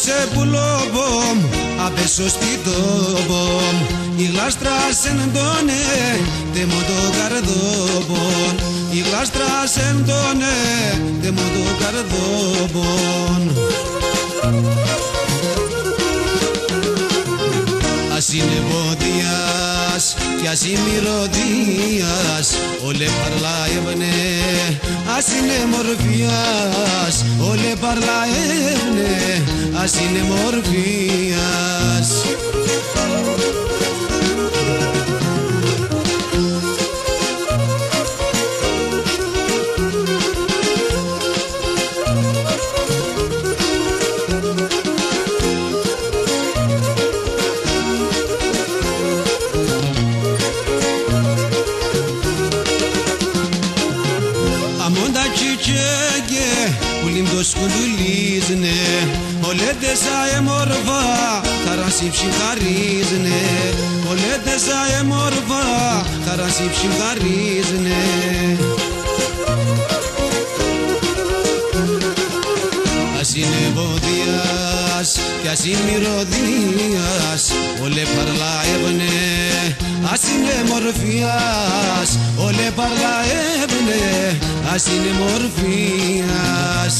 Σε πουλόβομ, απέσω σπιτόβομ, η γλάστρα σεντώνε, τε μου το καρδόβον, η γλάστρα σεντώνε, τε μου το καρδόβον. Ας είναι βόδιας κι ας είναι μυρωδίας, όλε παρλαεύνε, ας είναι μορφιάς, όλε παρλαεύνε, ας είναι μορφιάς. Αμόντα τσιτσέγε που λίμπτος κουντουλίζνε, ολέτες αεμόρβα χαράσι ψυχαρίζνε, ολέτες αεμόρβα χαράσι ψυχαρίζνε. Ας είναι βόδιας κι ας είναι μυρωδίας, όλε παρλαεύνε, ας είναι μορφιάς, όλε παρλαεύνε, ας είναι μορφιάς.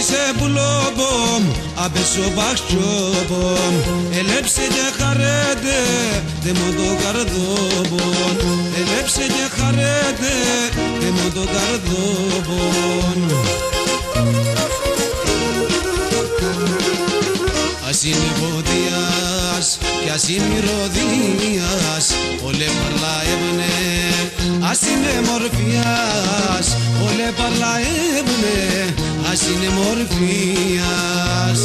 Σε πουλόβομ, απέσω μπαχτσόβομ, ελέψε και χαρέτε, δε μου το καρδόβον, ελέψε και χαρέτε, δε μου το καρδόβον. Ας είναι βόδιας κι ας είναι μυρωδίας, όλε παρλαεύνε, ας είναι μορφιάς, όλε παρλαεύνε, ας είναι μορφιάς.